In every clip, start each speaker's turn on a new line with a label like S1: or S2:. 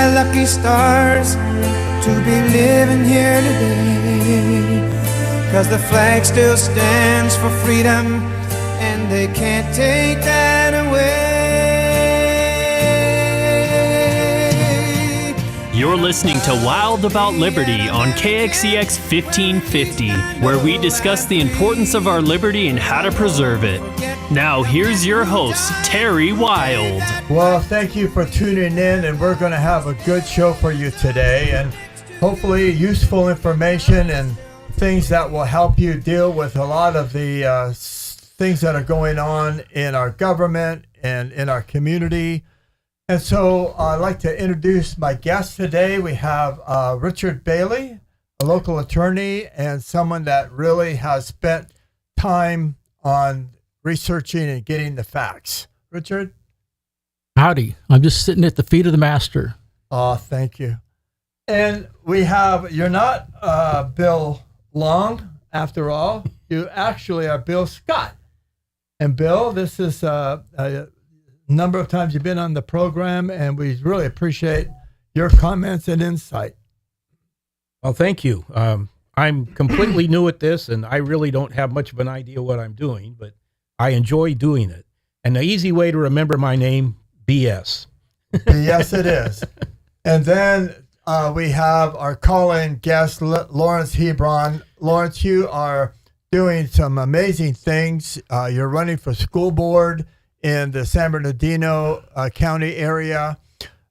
S1: my lucky stars to be living here today. 'Cause the flag still stands for freedom, and they can't take that away.
S2: You're listening to Wild About Liberty on KXEX 1550, where we discuss the importance of our liberty and how to preserve it. Now, here's your host, Terry Wild.
S3: Well, thank you for tuning in, and we're going to have a good show for you today, and hopefully useful information and things that will help you deal with a lot of the things that are going on in our government and in our community. And so I'd like to introduce my guest today. We have Richard Bailey, a local attorney and someone that really has spent time on researching and getting the facts. Richard?
S4: Howdy. I'm just sitting at the feet of the master.
S3: Oh, thank you. And we have, you're not Bill Long, after all. You actually are Bill Scott. And Bill, this is a number of times you've been on the program, and we really appreciate your comments and insight.
S5: Well, thank you. I'm completely new at this, and I really don't have much of an idea what I'm doing, but I enjoy doing it. And the easy way to remember my name, BS.
S3: Yes, it is. And then we have our call-in guest, Lawrence Hebron. Lawrence, you are doing some amazing things. You're running for school board in the San Bernardino County area,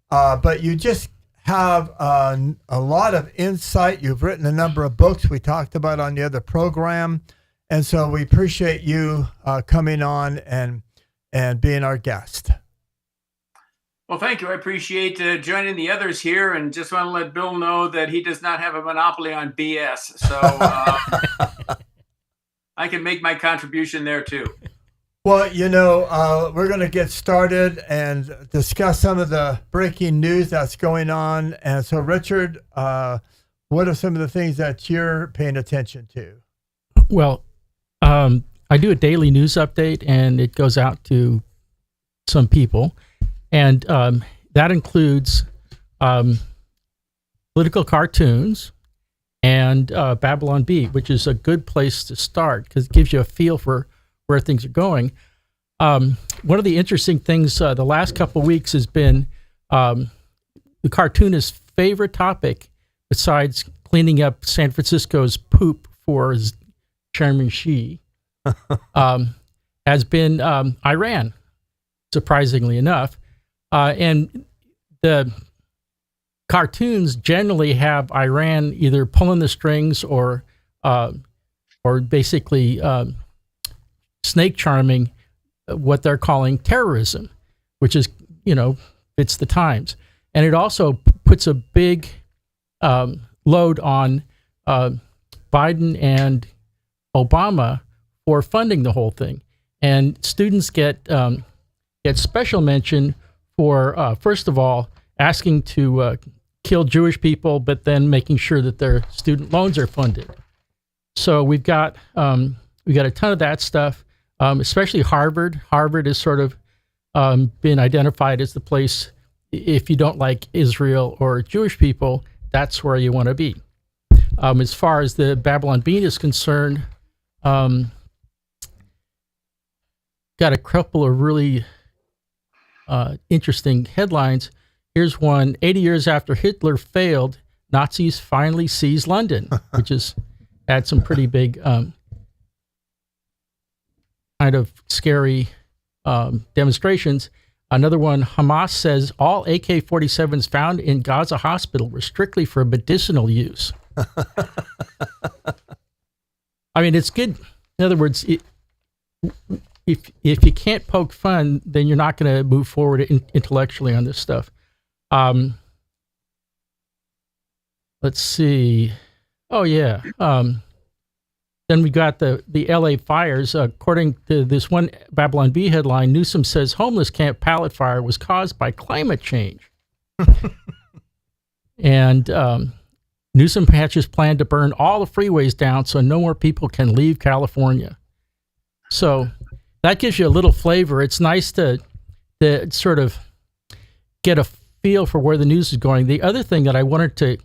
S3: but you just have a lot of insight. You've written a number of books we talked about on the other program, and so we appreciate you coming on and being our guest.
S6: Well, thank you. I appreciate joining the others here, and just want to let Bill know that he does not have a monopoly on BS, so I can make my contribution there too.
S3: Well, you know, we're going to get started and discuss some of the breaking news that's going on. And so, Richard, what are some of the things that you're paying attention to?
S4: Well, I do a daily news update, and it goes out to some people. And that includes political cartoons and Babylon Bee, which is a good place to start because it gives you a feel for where things are going. One of the interesting things the last couple of weeks has been the cartoonist's favorite topic, besides cleaning up San Francisco's poop for Chairman Xi, has been Iran, surprisingly enough. And the cartoons generally have Iran either pulling the strings or basically snake charming what they're calling terrorism, which is, fits the times. And it also puts a big load on Biden and Obama for funding the whole thing. And students get special mention for, first of all, asking to kill Jewish people, but then making sure that their student loans are funded. So we've got a ton of that stuff. Especially Harvard. Harvard has sort of been identified as the place, if you don't like Israel or Jewish people, that's where you want to be. As far as the Babylon Bee is concerned, got a couple of really interesting headlines. Here's one: 80 years after Hitler failed, Nazis finally seized London, which has had some pretty big kind of scary demonstrations. Another one, Hamas says all AK-47s found in Gaza hospital were strictly for medicinal use. I mean, it's good. In other words, if you can't poke fun, then you're not going to move forward intellectually on this stuff. Let's see. Oh, yeah. Then we got the LA fires. According to this one Babylon Bee headline, Newsom says homeless camp pallet fire was caused by climate change. And Newsom hatches plan to burn all the freeways down so no more people can leave California. So that gives you a little flavor. It's nice to sort of get a feel for where the news is going. The other thing that I wanted to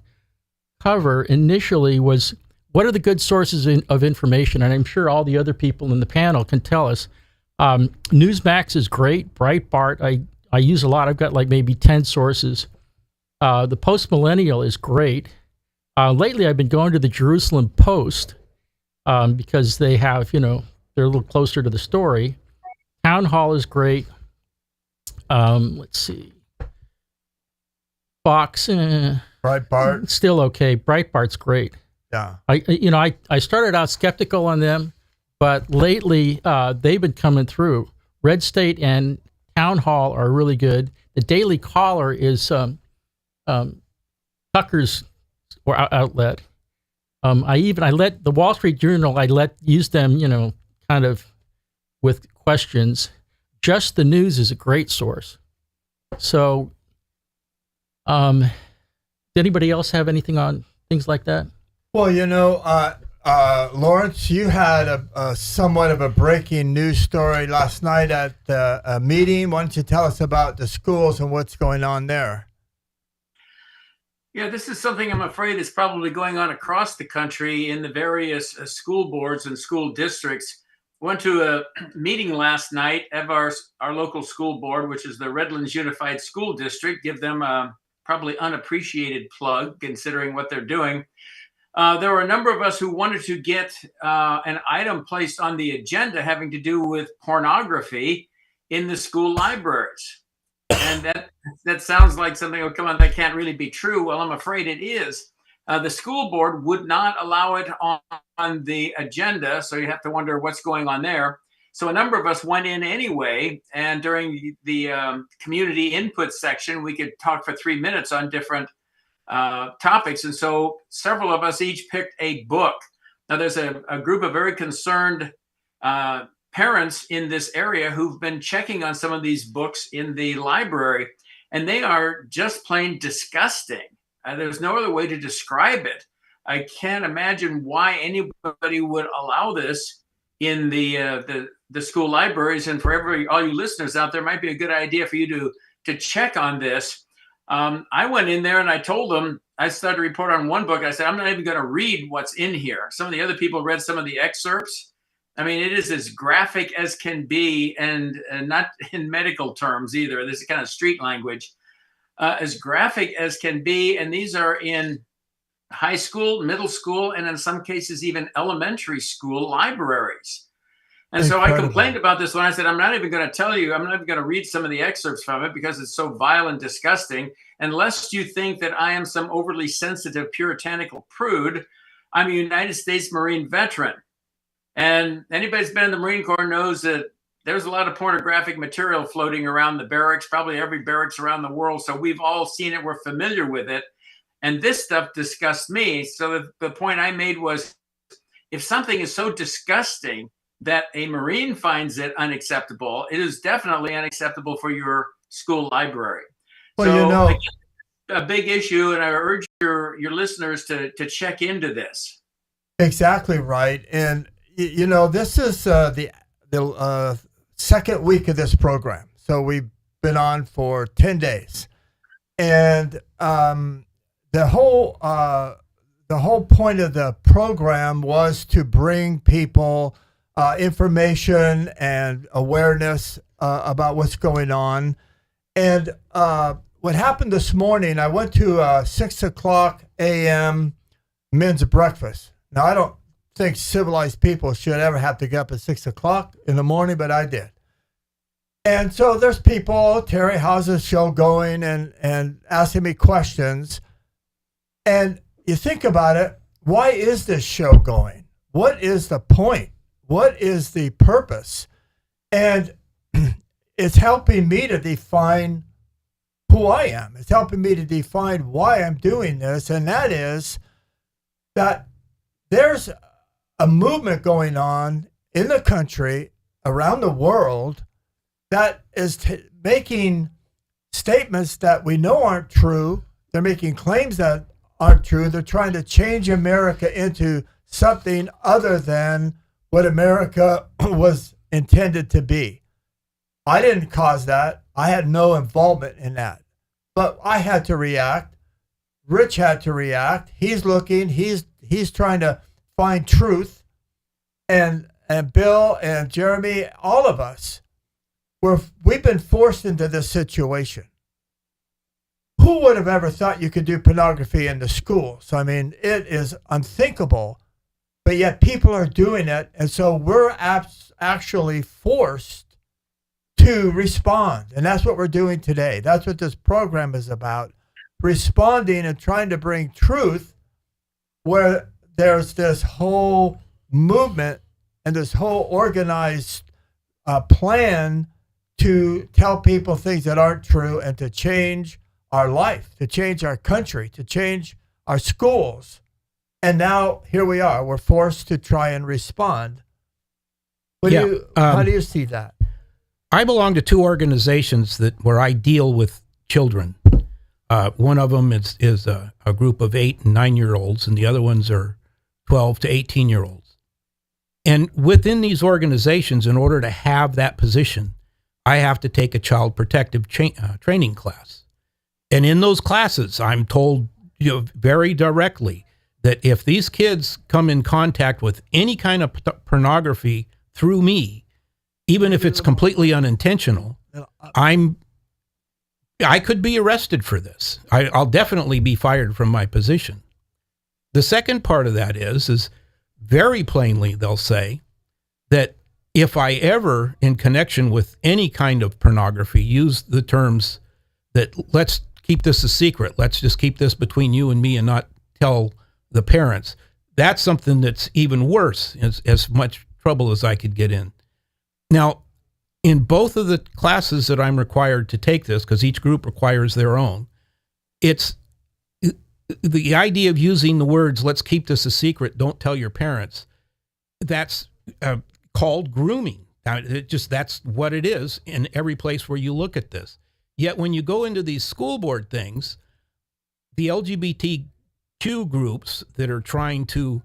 S4: cover initially was what are the good sources of information, and I'm sure all the other people in the panel can tell us. Newsmax is great. Breitbart, I use a lot. I've got like maybe 10 sources. The Post Millennial is great. Lately, I've been going to the Jerusalem Post because they have, they're a little closer to the story. Town Hall is great. Let's see. Fox,
S3: Breitbart.
S4: Still okay. Breitbart's great.
S3: Yeah.
S4: I started out skeptical on them, but lately they've been coming through. Red State and Town Hall are really good. The Daily Caller is Tucker's outlet. I let the Wall Street Journal, use them, kind of with questions. Just the News is a great source. So, does anybody else have anything on things like that?
S3: Well, Lawrence, you had a somewhat of a breaking news story last night at a meeting. Why don't you tell us about the schools and what's going on there?
S6: Yeah, this is something I'm afraid is probably going on across the country in the various school boards and school districts. Went to a meeting last night of our local school board, which is the Redlands Unified School District. Give them a probably unappreciated plug considering what they're doing. There were a number of us who wanted to get an item placed on the agenda having to do with pornography in the school libraries. And that sounds like something, oh, come on, that can't really be true. Well, I'm afraid it is. The school board would not allow it on the agenda, so you have to wonder what's going on there. So a number of us went in anyway, and during the community input section, we could talk for 3 minutes on different topics. And so several of us each picked a book. Now there's a group of very concerned parents in this area who've been checking on some of these books in the library, and they are just plain disgusting. There's no other way to describe it. I can't imagine why anybody would allow this in the school libraries. And for all you listeners out there, might be a good idea for you to check on this. I went in there and I told them, I started a report on one book. I said, I'm not even going to read what's in here. Some of the other people read some of the excerpts. I mean, it is as graphic as can be, and not in medical terms either. This is kind of street language. As graphic as can be. And these are in high school, middle school, and in some cases, even elementary school libraries. And so I complained about this when I said, I'm not even going to tell you, I'm not even going to read some of the excerpts from it because it's so vile and disgusting. Unless you think that I am some overly sensitive, puritanical prude, I'm a United States Marine veteran. And anybody who's been in the Marine Corps knows that there's a lot of pornographic material floating around the barracks, probably every barracks around the world. So we've all seen it. We're familiar with it. And this stuff disgusts me. So the point I made was, if something is so disgusting that a Marine finds it unacceptable, it is definitely unacceptable for your school library. Well, so a big issue, and I urge your listeners to check into this.
S3: Exactly right. And, this is the second week of this program. So we've been on for 10 days. And the whole point of the program was to bring people information and awareness about what's going on. And what happened this morning, I went to 6:00 a.m. men's breakfast. Now, I don't think civilized people should ever have to get up at 6:00 in the morning, but I did. And so there's people, Terry, how's the show going? And asking me questions. And you think about it, why is this show going? What is the point? What is the purpose? And it's helping me to define who I am. It's helping me to define why I'm doing this. And that is that there's a movement going on in the country, around the world, that is making statements that we know aren't true. They're making claims that aren't true. They're trying to change America into something other than what America was intended to be. I didn't cause that. I had no involvement in that. But I had to react. Rich had to react. He's looking. He's trying to find truth. And Bill and Jeremy, all of us, we've been forced into this situation. Who would have ever thought you could do pornography in the schools? I mean, it is unthinkable, but yet people are doing it. And so we're actually forced to respond. And that's what we're doing today. That's what this program is about, responding and trying to bring truth where there's this whole movement and this whole organized plan to tell people things that aren't true and to change our life, to change our country, to change our schools. And now here we are. We're forced to try and respond. How do you see that?
S5: I belong to two organizations where I deal with children. One of them is a group of 8 and 9-year-olds, and the other ones are 12 to 18-year-olds. And within these organizations, in order to have that position, I have to take a child protective training class. And in those classes, I'm told very directly that if these kids come in contact with any kind of pornography through me, even if it's completely unintentional, I could be arrested for this. I'll definitely be fired from my position. The second part of that is very plainly, they'll say that if I ever, in connection with any kind of pornography, use the terms that let's keep this a secret, let's just keep this between you and me and not tell the parents, that's something that's even worse, as much trouble as I could get in. Now, in both of the classes that I'm required to take this, because each group requires their own, it's the idea of using the words, let's keep this a secret, don't tell your parents, that's called grooming. That's what it is in every place where you look at this. Yet when you go into these school board things, the LGBTQ groups that are trying to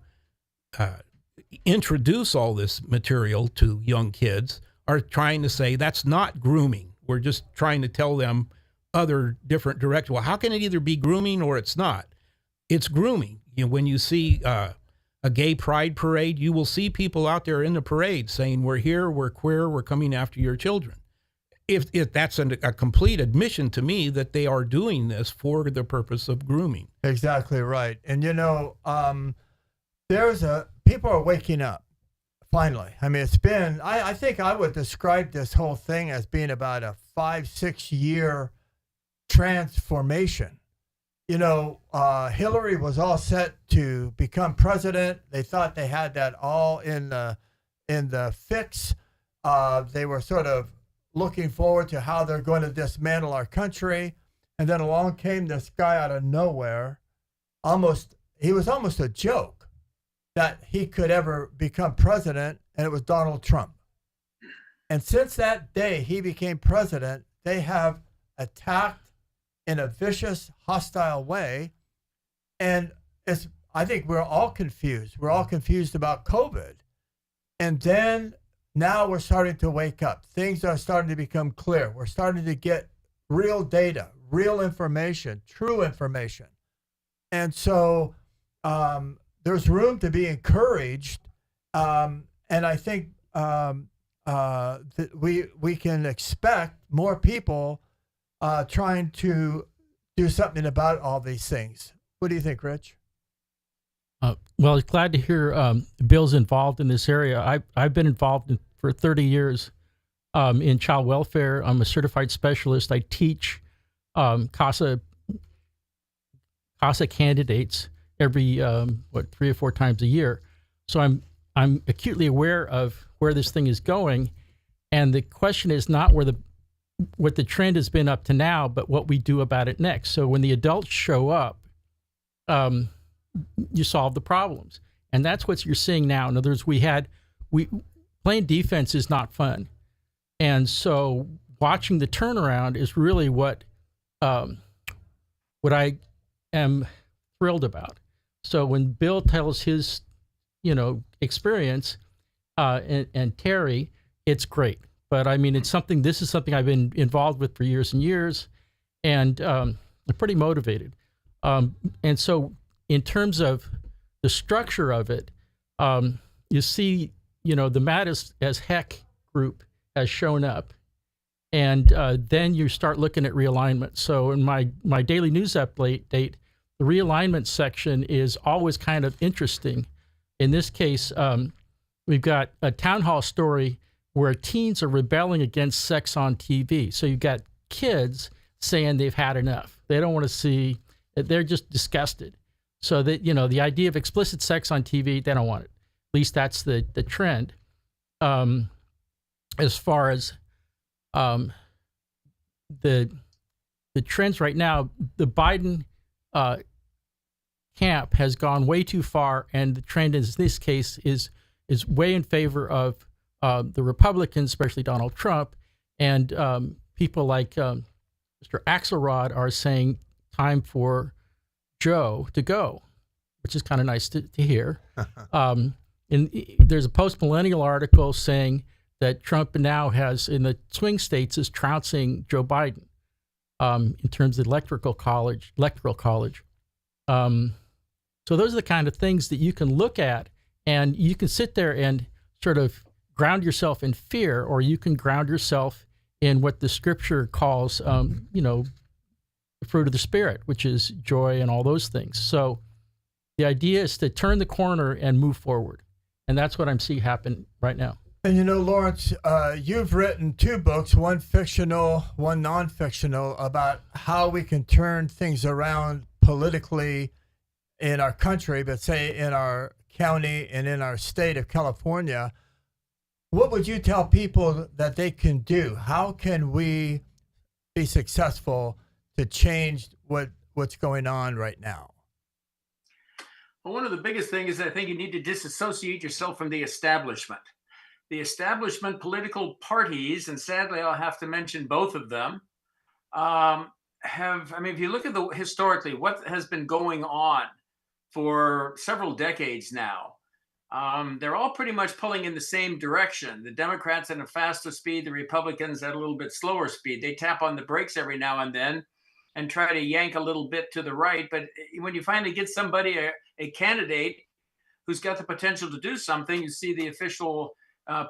S5: introduce all this material to young kids are trying to say that's not grooming. We're just trying to tell them other different directions. Well, how can it either be grooming or it's not? It's grooming. When you see a gay pride parade, you will see people out there in the parade saying, we're here, we're queer, we're coming after your children. If that's a complete admission to me that they are doing this for the purpose of grooming.
S3: Exactly right. And people are waking up. Finally. I mean, it's been, I think I would describe this whole thing as being about a 5-6 year transformation. Hillary was all set to become president. They thought they had that all in the fix. They were sort of looking forward to how they're going to dismantle our country. And then along came this guy out of nowhere. He was almost a joke that he could ever become president, and it was Donald Trump. And since that day he became president, they have attacked in a vicious, hostile way. And I think we're all confused. We're all confused about COVID. And then now we're starting to wake up. Things are starting to become clear. We're starting to get real data, real information, true information. And so there's room to be encouraged, and I think that we can expect more people trying to do something about all these things. What do you think, Rich?
S4: Well, glad to hear Bill's involved in this area. I've been involved for 30 years in child welfare. I'm a certified specialist. I teach CASA candidates every 3 or 4 times a year. So I'm acutely aware of where this thing is going, and the question is not what the trend has been up to now, but what we do about it next. So when the adults show up, you solve the problems, and that's what you're seeing now. In other words, playing defense is not fun, and so watching the turnaround is really what I am thrilled about. So when Bill tells his, experience, and Terry, it's great. But I mean, this is something I've been involved with for years and years. and they're pretty motivated. And so, in terms of the structure of it, you see, the Mad as Heck group has shown up, and then you start looking at realignment. So, in my daily news update, the realignment section is always kind of interesting. In this case, we've got a town hall story where teens are rebelling against sex on TV. So you've got kids saying they've had enough. They don't want to see, they're just disgusted. So that, the idea of explicit sex on TV, they don't want it. At least that's the trend. As far as the trends right now, the Biden camp has gone way too far, and the trend in this case is way in favor of the Republicans, especially Donald Trump, and people like Mr. Axelrod are saying time for Joe to go, which is kind of nice to hear. And there's a post-millennial article saying that Trump now has, in the swing states, is trouncing Joe Biden in terms of electoral college. So those are the kind of things that you can look at, and you can sit there and sort of ground yourself in fear, or you can ground yourself in what the scripture calls, the fruit of the Spirit, which is joy and all those things. So the idea is to turn the corner and move forward. And that's what I'm seeing happen right now.
S3: And Lawrence, you've written 2 books, one fictional, one non-fictional, about how we can turn things around politically in our country, but say in our county and in our state of California. What would you tell people that they can do? How can we be successful to change what's going on right now?
S6: Well, one of the biggest things is I think you need to disassociate yourself from the establishment. The establishment political parties, and sadly I'll have to mention both of them, if you look at historically what has been going on for several decades now, they're all pretty much pulling in the same direction. The Democrats at a faster speed, the Republicans at a little bit slower speed. They tap on the brakes every now and then and try to yank a little bit to the right. But when you finally get somebody, a candidate who's got the potential to do something, you see the official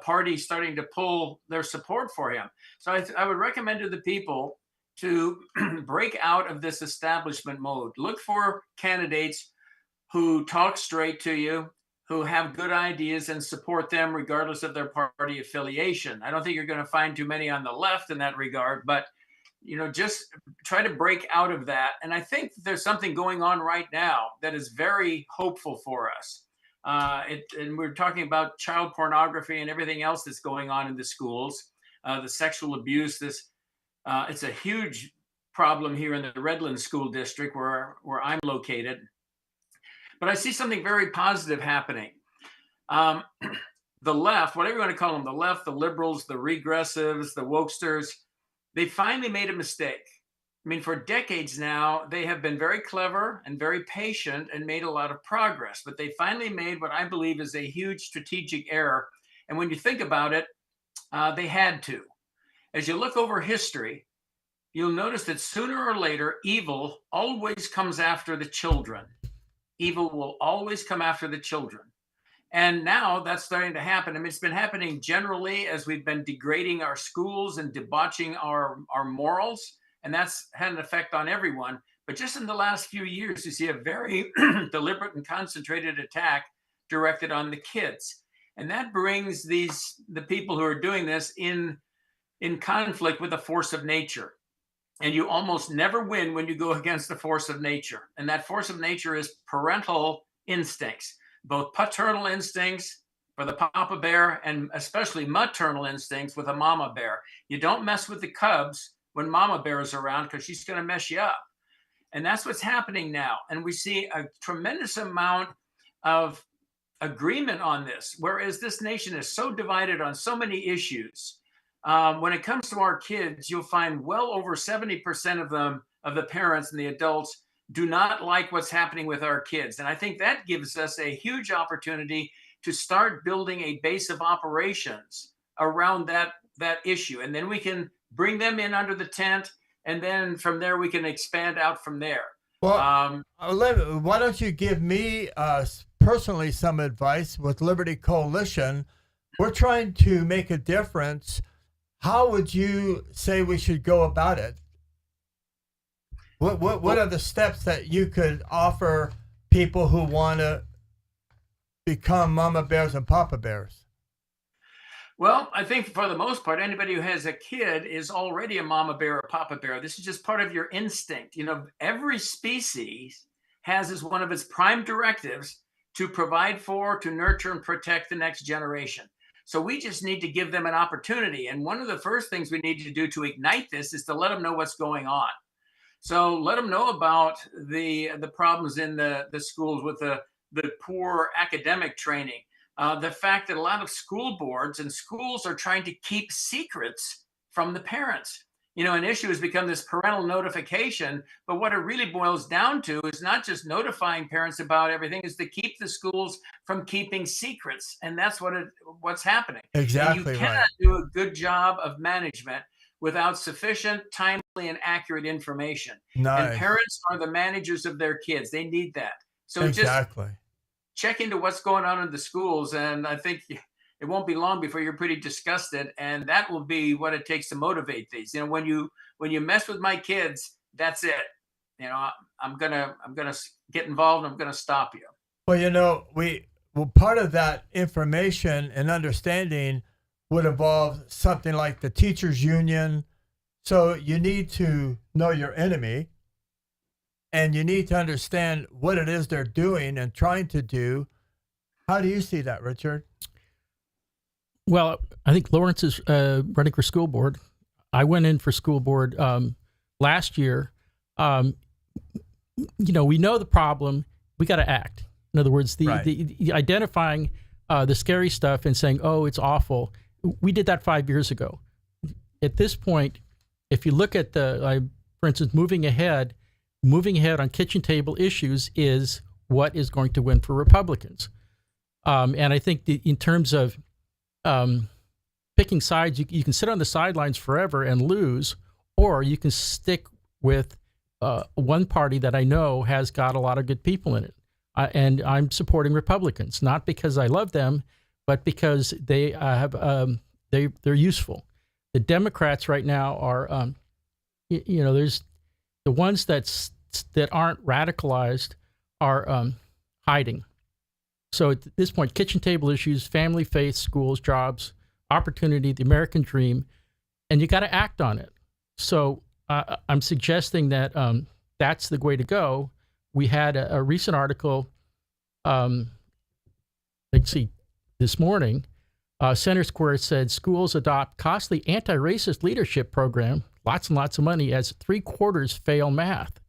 S6: party starting to pull their support for him. So I would recommend to the people to break out of this establishment mode. Look for candidates who talk straight to you, who have good ideas, and support them regardless of their party affiliation. I don't think you're going to find too many on the left in that regard, but just try to break out of that. And I think there's something going on right now that is very hopeful for us. And we're talking about child pornography and everything else that's going on in the schools, the sexual abuse. It's a huge problem here in the Redlands School District where I'm located. But I see something very positive happening. The left, whatever you want to call them, the left, the liberals, the regressives, the wokesters, they finally made a mistake. For decades now, they have been very clever and very patient and made a lot of progress, but they finally made what I believe is a huge strategic error. And when you think about it, they had to. As you look over history, you'll notice that sooner or later, evil always comes after the children. Evil will always come after the children. And now that's starting to happen. It's been happening generally as we've been degrading our schools and debauching our morals. And that's had an effect on everyone. But just in the last few years, you see a very deliberate and concentrated attack directed on the kids. And that brings the people who are doing this in conflict with the force of nature. And you almost never win when you go against the force of nature. And that force of nature is parental instincts, both paternal instincts for the papa bear and especially maternal instincts with a mama bear. You don't mess with the cubs when mama bear is around because she's going to mess you up. And that's what's happening now. And we see a tremendous amount of agreement on this, whereas this nation is so divided on so many issues. When it comes to our kids, you'll find well over 70% of them, of the parents and the adults, do not like what's happening with our kids. And I think that gives us a huge opportunity to start building a base of operations around that issue. And then we can bring them in under the tent, and then from there we can expand out from there.
S3: Well, why don't you give me personally some advice with Liberty Coalition? We're trying to make a difference. How would you say we should go about it? What are the steps that you could offer people who want to become mama bears and papa bears?
S6: Well, I think for the most part, anybody who has a kid is already a mama bear or papa bear. This is just part of your instinct. You know, every species has as one of its prime directives to provide for, to nurture, and protect the next generation. So we just need to give them an opportunity. And one of the first things we need to do to ignite this is to let them know what's going on. So let them know about the problems in the schools with the poor academic training. The fact that a lot of school boards and schools are trying to keep secrets from the parents. You know, an issue has become this parental notification, but what it really boils down to is not just notifying parents about everything, is to keep the schools from keeping secrets. And that's what's happening.
S3: Exactly.
S6: And you cannot do a good job of management without sufficient, timely, and accurate information.
S3: Nice.
S6: And parents are the managers of their kids. They need that. So
S3: exactly.
S6: Just check into what's going on in the schools, and I think it won't be long before you're pretty disgusted, and that will be what it takes to motivate these. You know, when you mess with my kids, that's it. You know, I'm gonna get involved, and I'm gonna stop you.
S3: Well, you know, part of that information and understanding would involve something like the teachers union. So you need to know your enemy, and you need to understand what it is they're doing and trying to do. How do you see that, Richard?
S4: Well, I think Lawrence is running for school board. I went in for school board last year. You know, we know the problem. We got to act. In other words, the identifying the scary stuff and saying, "Oh, it's awful." We did that 5 years ago. At this point, if you look at for instance, moving ahead on kitchen table issues is what is going to win for Republicans. And I think in terms of picking sides, you can sit on the sidelines forever and lose, or you can stick with one party that I know has got a lot of good people in it. And I'm supporting Republicans, not because I love them, but because they they're useful. The Democrats right now are, you know, there's the ones that aren't radicalized are hiding. So at this point, kitchen table issues, family, faith, schools, jobs, opportunity, the American dream, and you got to act on it. So I'm suggesting that that's the way to go. We had a recent article, this morning, Center Square said schools adopt costly anti-racist leadership program, lots and lots of money, as 3/4 fail math.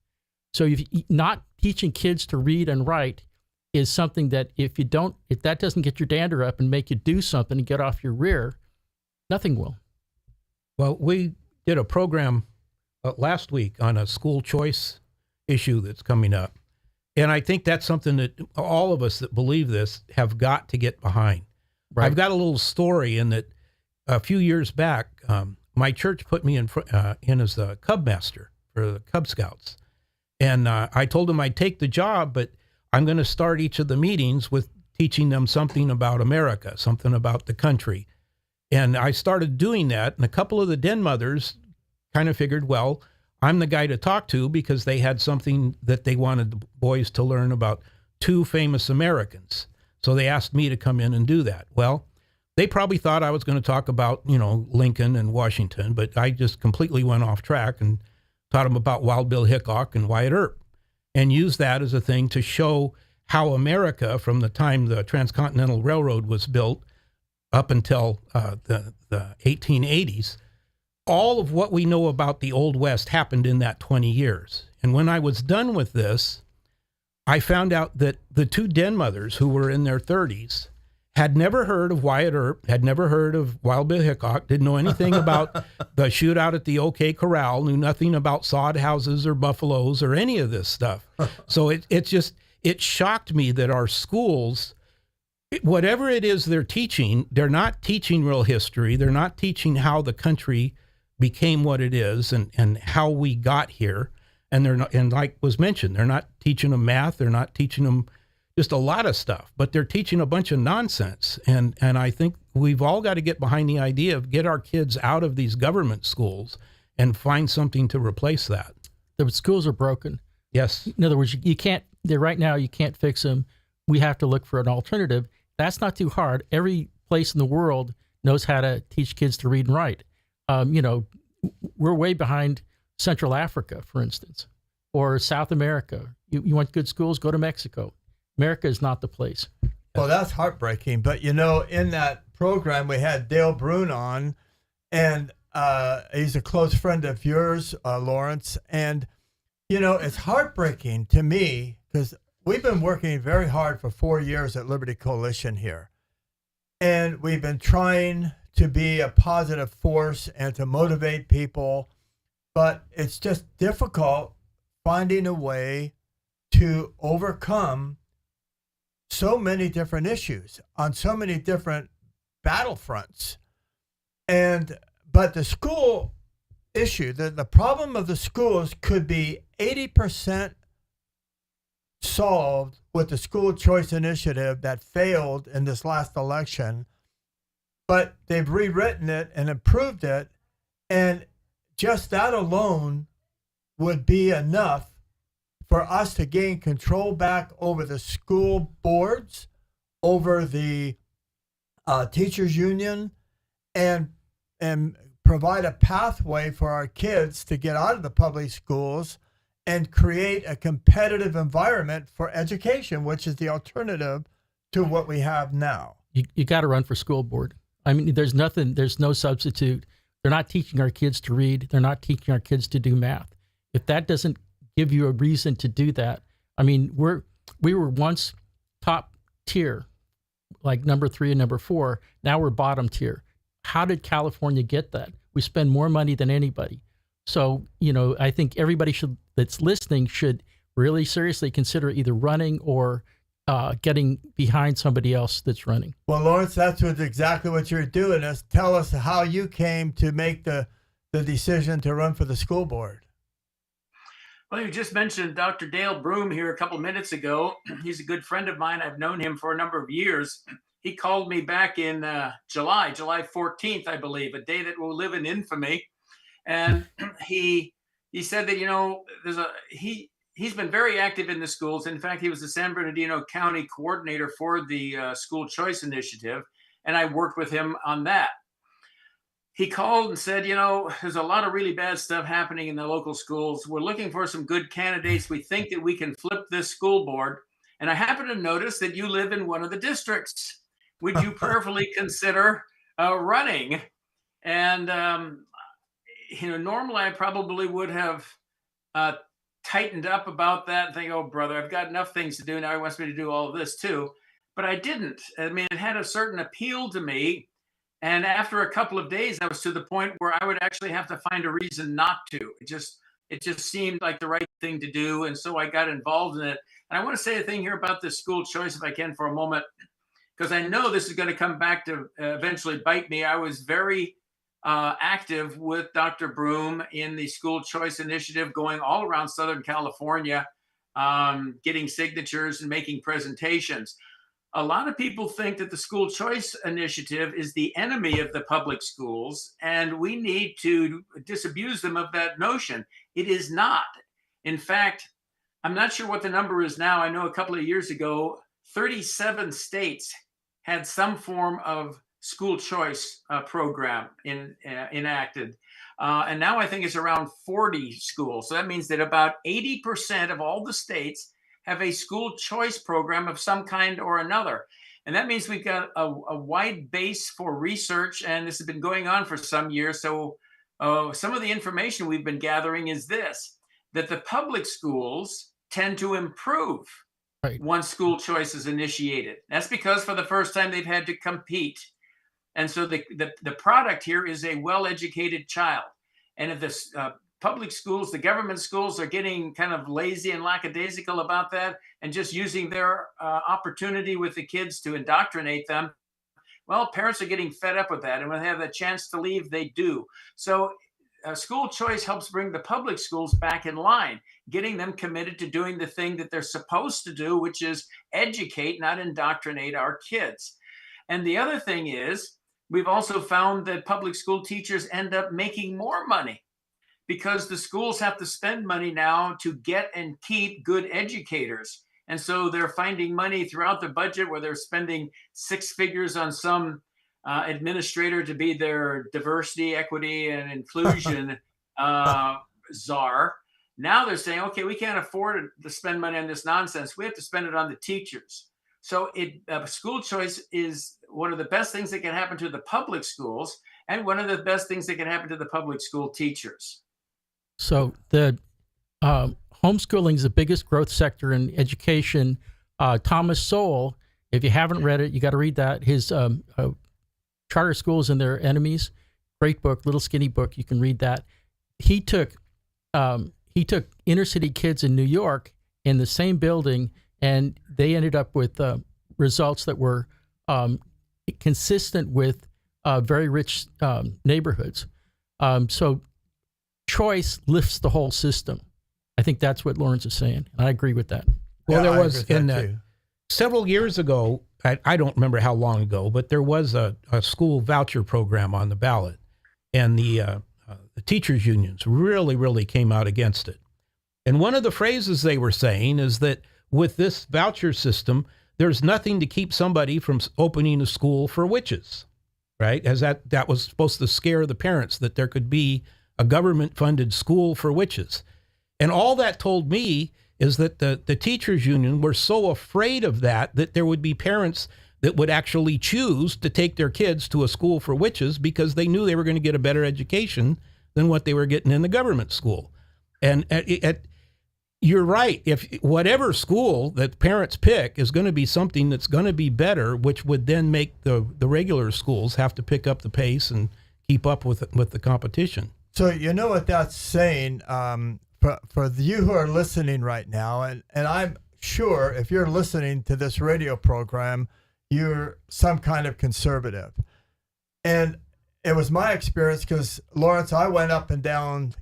S4: So not teaching kids to read and write is something that if that doesn't get your dander up and make you do something and get off your rear, nothing will.
S5: Well, we did a program last week on a school choice issue that's coming up. And I think that's something that all of us that believe this have got to get behind. Right. I've got a little story in that a few years back, my church put me in as a Cub master for the Cub Scouts. And I told them I'd take the job, but I'm going to start each of the meetings with teaching them something about America, something about the country. And I started doing that, and a couple of the den mothers kind of figured, well, I'm the guy to talk to because they had something that they wanted the boys to learn about 2 famous Americans. So they asked me to come in and do that. Well, they probably thought I was going to talk about, you know, Lincoln and Washington, but I just completely went off track and taught them about Wild Bill Hickok and Wyatt Earp, and used that as a thing to show how America, from the time the Transcontinental Railroad was built up until the 1880s, all of what we know about the Old West happened in that 20 years. And when I was done with this, I found out that the 2 den mothers who were in their 30s had never heard of Wyatt Earp, had never heard of Wild Bill Hickok, didn't know anything about the shootout at the OK Corral, knew nothing about sod houses or buffaloes or any of this stuff. So it shocked me that our schools, whatever it is they're teaching, they're not teaching real history. They're not teaching how the country became what it is and how we got here. And they're not, and like was mentioned, they're not teaching them math. They're not teaching them just a lot of stuff, but they're teaching a bunch of nonsense. And I think we've all got to get behind the idea of get our kids out of these government schools and find something to replace that.
S4: The schools are broken.
S5: Yes.
S4: In other words, you can't, right now, you can't fix them. We have to look for an alternative. That's not too hard. Every place in the world knows how to teach kids to read and write. We're way behind Central Africa, for instance, or South America. You want good schools, go to Mexico. America is not the place.
S3: Well, that's heartbreaking. But, in that program, we had Dale Brune on, and he's a close friend of yours, Lawrence. And, it's heartbreaking to me because we've been working very hard for 4 years at Liberty Coalition here. And we've been trying to be a positive force and to motivate people. But it's just difficult finding a way to overcome so many different issues on so many different battlefronts. But the school issue, the problem of the schools could be 80% solved with the school choice initiative that failed in this last election, but they've rewritten it and improved it. And just that alone would be enough for us to gain control back over the school boards, over the teachers union, and provide a pathway for our kids to get out of the public schools and create a competitive environment for education, which is the alternative to what we have now.
S4: You got to run for school board. I mean, there's no substitute. They're not teaching our kids to read. They're not teaching our kids to do math. If that doesn't give you a reason to do that, I mean, we were once top tier, like number 3 and number 4. Now we're bottom tier. How did California get that? We spend more money than anybody. So, I think everybody that's listening should really seriously consider either running or getting behind somebody else that's running.
S3: Well, Lawrence, that's exactly what you're doing. Tell us how you came to make the decision to run for the school board.
S6: Well, you just mentioned Dr. Dale Brune here a couple minutes ago. He's a good friend of mine. I've known him for a number of years. He called me back in July 14th, I believe, a day that will live in infamy. And he said that, he's been very active in the schools. In fact, he was the San Bernardino County coordinator for the School Choice Initiative, and I worked with him on that. He called and said, there's a lot of really bad stuff happening in the local schools. We're looking for some good candidates. We think that we can flip this school board. And I happen to notice that you live in one of the districts. Would you prayerfully consider running? And, normally I probably would have tightened up about that and think, oh, brother, I've got enough things to do. Now he wants me to do all of this too. But I didn't. I mean, it had a certain appeal to me. And after a couple of days, I was to the point where I would actually have to find a reason not to. It just seemed like the right thing to do. And so I got involved in it. And I want to say a thing here about this school choice, if I can, for a moment, because I know this is going to come back to eventually bite me. I was very active with Dr. Brune in the School Choice Initiative, going all around Southern California, getting signatures and making presentations. A lot of people think that the School Choice Initiative is the enemy of the public schools, and we need to disabuse them of that notion. It is not. In fact, I'm not sure what the number is now. I know a couple of years ago, 37 states had some form of school choice program enacted. And now I think it's around 40 schools. So that means that about 80% of all the states have a school choice program of some kind or another. And that means we've got a wide base for research, and this has been going on for some years. So some of the information we've been gathering is this, that the public schools tend to improve once school choice is initiated. That's because for the first time they've had to compete. And so the product here is a well-educated child. And if the public schools, the government schools, are getting kind of lazy and lackadaisical about that and just using their opportunity with the kids to indoctrinate them, well, parents are getting fed up with that. And when they have the chance to leave, they do. So school choice helps bring the public schools back in line, getting them committed to doing the thing that they're supposed to do, which is educate, not indoctrinate our kids. And the other thing is, we've also found that public school teachers end up making more money because the schools have to spend money now to get and keep good educators. And so they're finding money throughout the budget where they're spending six figures on some administrator to be their diversity, equity, and inclusion czar. Now they're saying, okay, we can't afford to spend money on this nonsense. We have to spend it on the teachers. So school choice is one of the best things that can happen to the public schools and one of the best things that can happen to the public school teachers.
S4: So the homeschooling is the biggest growth sector in education. Thomas Sowell, if you haven't read it, you got to read that. His Charter Schools and Their Enemies, great book, little skinny book. You can read that. He took inner city kids in New York in the same building, and they ended up with results that were consistent with very rich neighborhoods. So choice lifts the whole system. I think that's what Lawrence is saying, and I agree with that.
S5: Well,
S3: Yeah,
S5: there
S3: I
S5: was
S3: agree with that too.
S5: several years ago, I don't remember how long ago, but there was a school voucher program on the ballot, and the teachers' unions really came out against it. And one of the phrases they were saying is that with this voucher system, there's nothing to keep somebody from opening a school for witches, right? As that was supposed to scare the parents that there could be a government-funded school for witches. And all that told me is that the teachers union were so afraid of that there would be parents that would actually choose to take their kids to a school for witches because they knew they were going to get a better education than what they were getting in the government school. And you're right. If whatever school that parents pick is going to be something that's going to be better, which would then make the regular schools have to pick up the pace and keep up with the competition.
S3: So you know what that's saying, for you who are listening right now, and I'm sure if you're listening to this radio program, you're some kind of conservative. And it was my experience because, Lawrence, I went up and down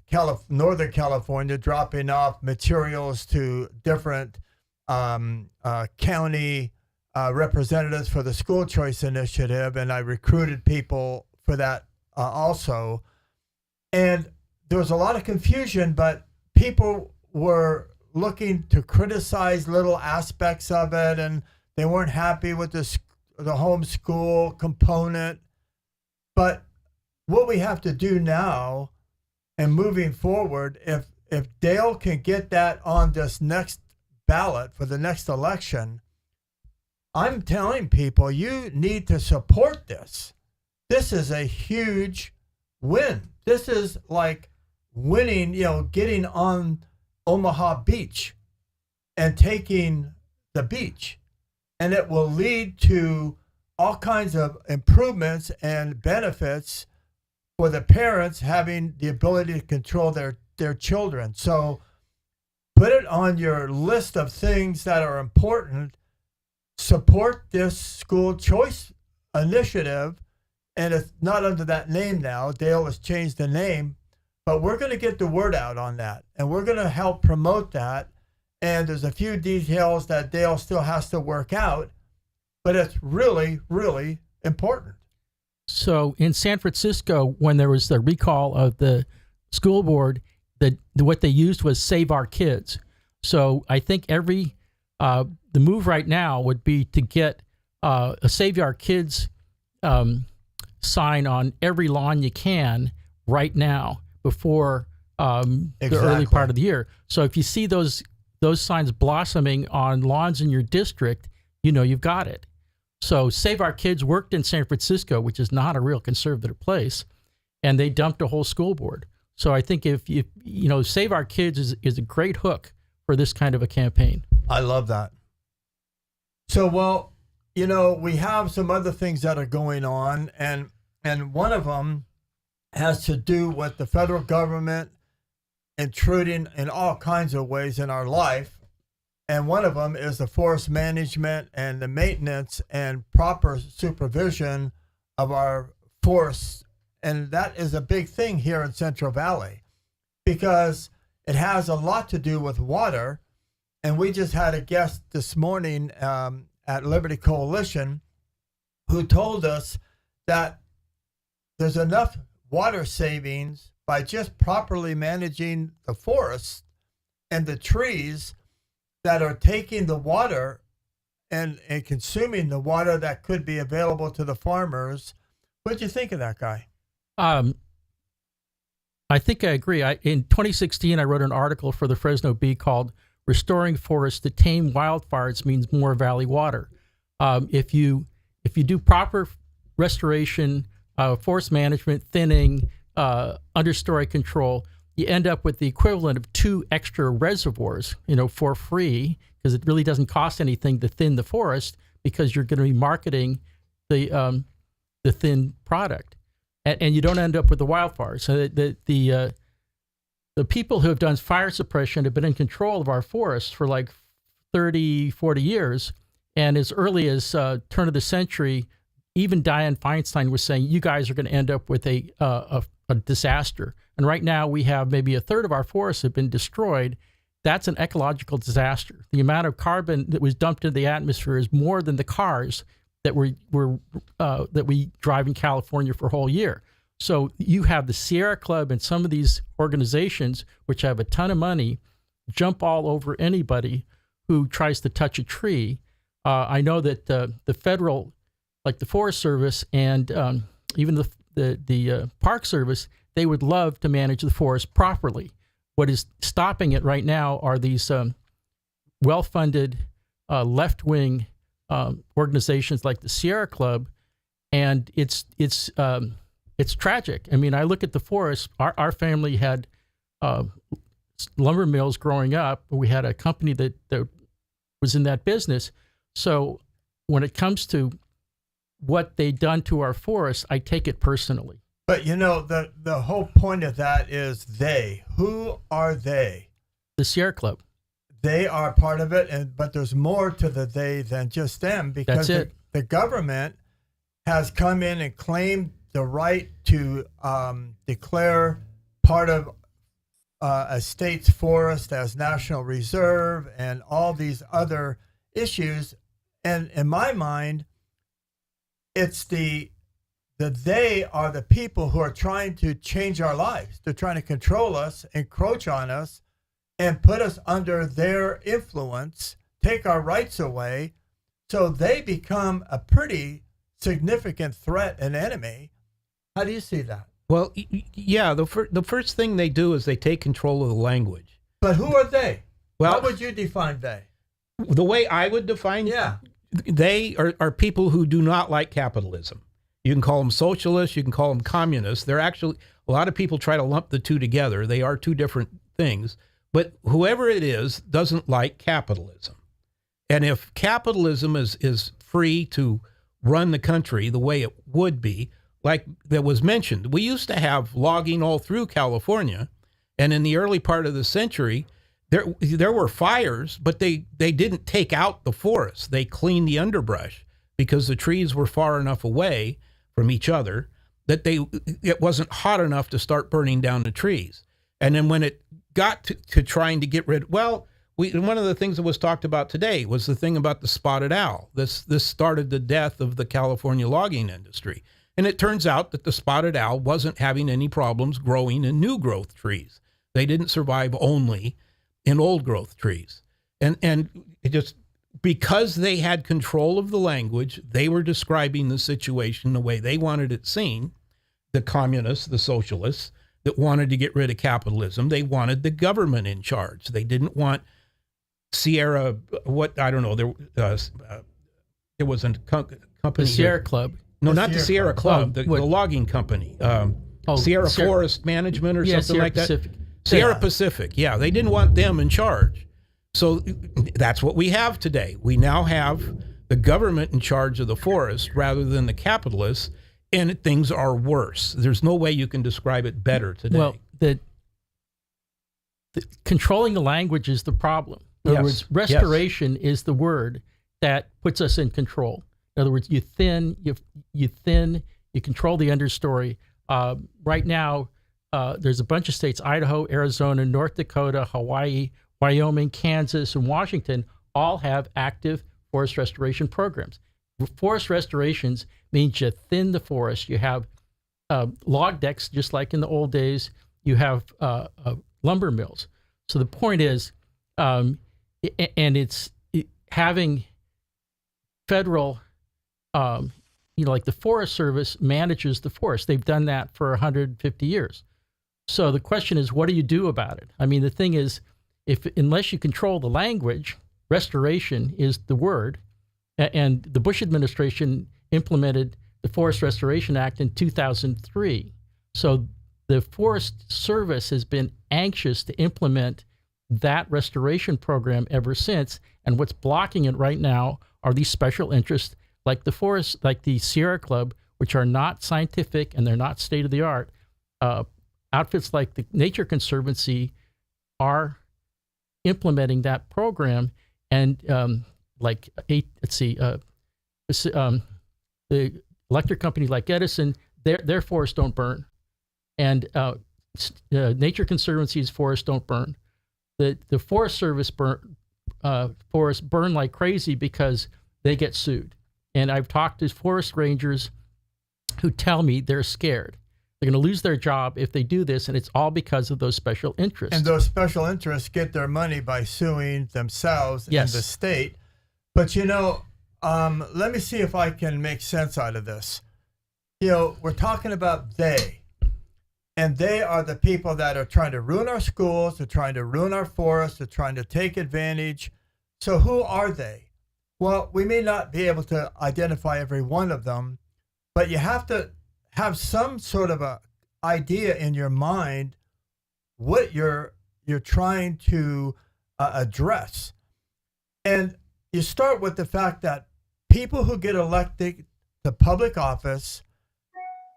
S3: Northern California dropping off materials to different county representatives for the School Choice Initiative, and I recruited people for that also. And there was a lot of confusion, but people were looking to criticize little aspects of it, and they weren't happy with the homeschool component. But what we have to do now and moving forward, if Dale can get that on this next ballot for the next election, I'm telling people you need to support this. This is a huge win. This is like winning, getting on Omaha Beach and taking the beach. And it will lead to all kinds of improvements and benefits for the parents having the ability to control their children. So put it on your list of things that are important. Support this school choice initiative. And it's not under that name now. Dale has changed the name. But we're going to get the word out on that. And we're going to help promote that. And there's a few details that Dale still has to work out. But it's really, really important.
S4: So in San Francisco, when there was the recall of the school board, what they used was Save Our Kids. So I think the move right now would be to get a Save Our Kids sign on every lawn you can right now before the early part of the year. So if you see those signs blossoming on lawns in your district, you've got it. So Save Our Kids worked in San Francisco, which is not a real conservative place, and they dumped a whole school board. So I think if Save Our Kids is a great hook for this kind of a campaign.
S3: I love that. So, well, we have some other things that are going on, and one of them has to do with the federal government intruding in all kinds of ways in our life. And one of them is the forest management and the maintenance and proper supervision of our forests and that is a big thing here in Central Valley because it has a lot to do with water. And we just had a guest this morning at Liberty Coalition who told us that there's enough water savings by just properly managing the forests and the trees that are taking the water and consuming the water that could be available to the farmers. What do you think of that, Guy?
S4: I think I agree. In 2016, I wrote an article for the Fresno Bee called "Restoring Forests to Tame Wildfires Means More Valley Water." If you do proper restoration, forest management, thinning, understory control, you end up with the equivalent of 2 extra reservoirs, for free, because it really doesn't cost anything to thin the forest because you're going to be marketing the thin product, and you don't end up with the wildfires. So the people who have done fire suppression have been in control of our forests for like 30, 40 years, and as early as turn of the century, even Dianne Feinstein was saying, you guys are going to end up with a disaster. And right now we have maybe a third of our forests have been destroyed. That's an ecological disaster. The amount of carbon that was dumped into the atmosphere is more than the cars that we drive in California for a whole year. So you have the Sierra Club and some of these organizations, which have a ton of money, jump all over anybody who tries to touch a tree. I know that the federal, like the Forest Service and even the Park Service, they would love to manage the forest properly. What is stopping it right now are these well-funded left-wing organizations like the Sierra Club, and it's tragic. I mean, I look at the forest. Our family had lumber mills growing up. We had a company that was in that business. So when it comes to what they done to our forests, I take it personally.
S3: But the whole point of that is they. Who are they?
S4: The Sierra Club.
S3: They are part of it, but there's more to the they than just them, because the government has come in and claimed the right to declare part of a state's forest as national reserve and all these other issues. And in my mind, it's they are the people who are trying to change our lives. They're trying to control us, encroach on us, and put us under their influence, take our rights away. So they become a pretty significant threat and enemy. How do you see that?
S5: Well, yeah, the first thing they do is they take control of the language.
S3: But who are they?
S5: Well,
S3: how would you define they?
S5: The way I would define they are people who do not like capitalism. You can call them socialists, you can call them communists. They're actually, a lot of people try to lump the two together. They are two different things. But whoever it is doesn't like capitalism. And if capitalism is free to run the country the way it would be, like that was mentioned, we used to have logging all through California. And in the early part of the century, there were fires, but they didn't take out the forest. They cleaned the underbrush because the trees were far enough away from each other that it wasn't hot enough to start burning down the trees. And then when it got to trying to get rid, one of the things that was talked about today was the thing about the spotted owl. This started the death of the California logging industry. And it turns out that the spotted owl wasn't having any problems growing in new growth trees. They didn't survive only in old growth trees. And it just, because they had control of the language, they were describing the situation the way they wanted it seen. The communists, the socialists that wanted to get rid of capitalism, they wanted the government in charge. They didn't want Sierra, there was a company.
S4: The Sierra Club.
S5: No, not the Sierra Club, the logging company. Sierra Forest Management or something
S4: Sierra
S5: like that.
S4: Pacific.
S5: Sierra Pacific, yeah. They didn't want them in charge. So that's what we have today. We now have the government in charge of the forest rather than the capitalists, and things are worse. There's no way you can describe it better today.
S4: Well, the controlling the language is the problem. In other words, restoration is the word that puts us in control. In other words, you control the understory. Right now, there's a bunch of states, Idaho, Arizona, North Dakota, Hawaii, Wyoming, Kansas, and Washington all have active forest restoration programs. Forest restorations means you thin the forest. You have log decks, just like in the old days. You have lumber mills. So the point is, and it's having federal, like the Forest Service manages the forest. They've done that for 150 years. So the question is, what do you do about it? I mean, the thing is, unless you control the language, restoration is the word. And the Bush administration implemented the Forest Restoration Act in 2003. So the Forest Service has been anxious to implement that restoration program ever since. And what's blocking it right now are these special interests like the Sierra Club, which are not scientific and they're not state of the art. Outfits like the Nature Conservancy are implementing that program, and the electric company like Edison, their forests don't burn, and Nature Conservancy's forests don't burn. The Forest Service forests burn like crazy because they get sued. And I've talked to forest rangers who tell me they're scared. They're going to lose their job if they do this, and it's all because of those special interests.
S3: And those special interests get their money by suing themselves
S4: Yes.
S3: and the state. But, let me see if I can make sense out of this. We're talking about they. And they are the people that are trying to ruin our schools, they're trying to ruin our forests, they're trying to take advantage. So who are they? Well, we may not be able to identify every one of them, but you have to have some sort of a idea in your mind what you're trying to address. And you start with the fact that people who get elected to public office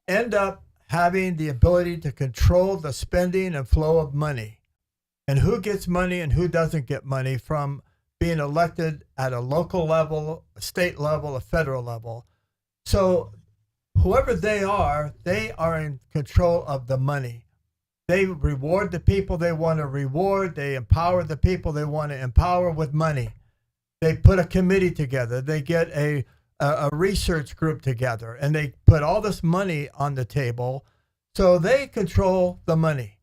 S3: end up having the ability to control the spending and flow of money, and who gets money and who doesn't get money from being elected at a local level, a state level, a federal level. So whoever they are in control of the money. They reward the people they want to reward. They empower the people they want to empower with money. They put a committee together. They get a research group together, and they put all this money on the table. So they control the money.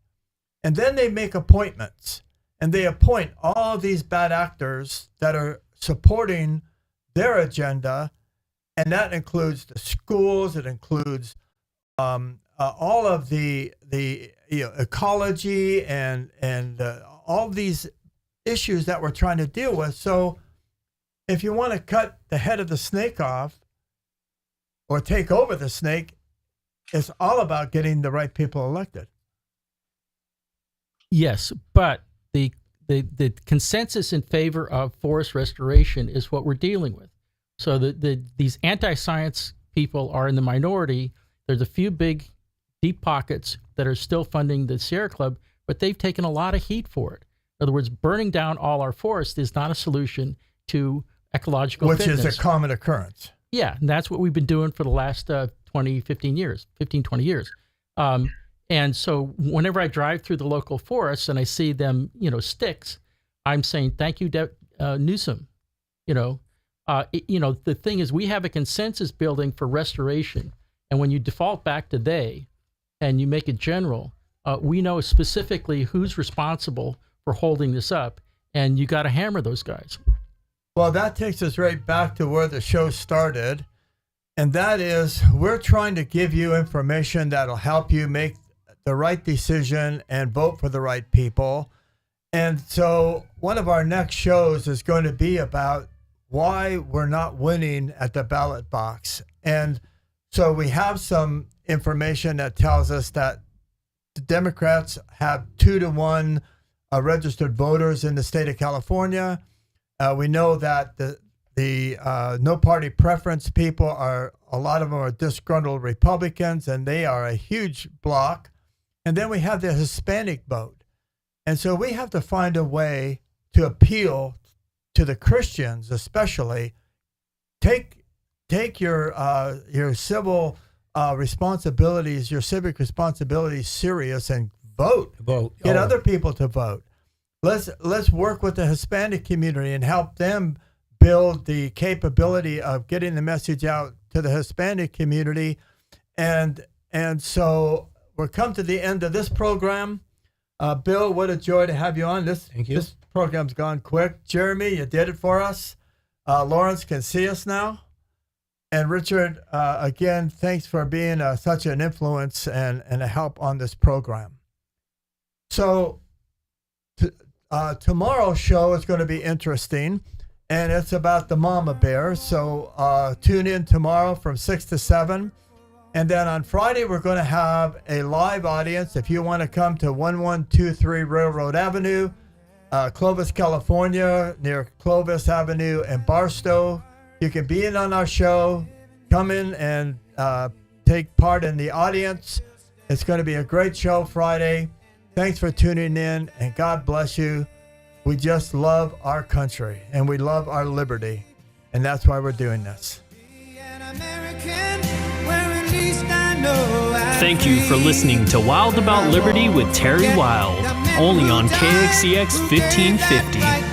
S3: And then they make appointments, and they appoint all these bad actors that are supporting their agenda. And that includes the schools. It includes all of the ecology and all these issues that we're trying to deal with. So if you want to cut the head of the snake off or take over the snake, it's all about getting the right people elected.
S4: Yes, but the consensus in favor of forest restoration is what we're dealing with. So these anti-science people are in the minority. There's a few big, deep pockets that are still funding the Sierra Club, but they've taken a lot of heat for it. In other words, burning down all our forests is not a solution to ecological fitness.
S3: Which is a common occurrence.
S4: Yeah, and that's what we've been doing for the last 20 years. And so whenever I drive through the local forests and I see them, sticks, I'm saying, thank you, Newsom. The thing is, we have a consensus building for restoration. And when you default back to they and you make it general, we know specifically who's responsible for holding this up. And you got to hammer those guys.
S3: Well, that takes us right back to where the show started. And that is, we're trying to give you information that'll help you make the right decision and vote for the right people. And so one of our next shows is going to be about why we're not winning at the ballot box. And so we have some information that tells us that the Democrats have 2-to-1 registered voters in the state of California. We know that the no party preference people a lot of them are disgruntled Republicans, and they are a huge block. And then we have the Hispanic vote. And so we have to find a way to appeal to the Christians, especially. Take your civil responsibilities, your civic responsibilities serious and vote. Get other people to vote. Let's work with the Hispanic community and help them build the capability of getting the message out to the Hispanic community. And so we're come to the end of this program. Bill, what a joy to have you on.
S5: Thank you.
S3: This program's gone quick. Jeremy, you did it for us. Lawrence can see us now. And Richard, again, thanks for being such an influence and a help on this program. So tomorrow's show is going to be interesting, and it's about the mama bear. So tune in tomorrow from 6 to 7. And then on Friday, we're going to have a live audience. If you want to come to 1123 Railroad Avenue, Clovis, California, near Clovis Avenue and Barstow, you can be in on our show. Come in and take part in the audience. It's going to be a great show Friday. Thanks for tuning in, and God bless you. We just love our country, and we love our liberty, and that's why we're doing this.
S2: Thank you for listening to Wild About Liberty with Terry Wild, only on KXEX 1550.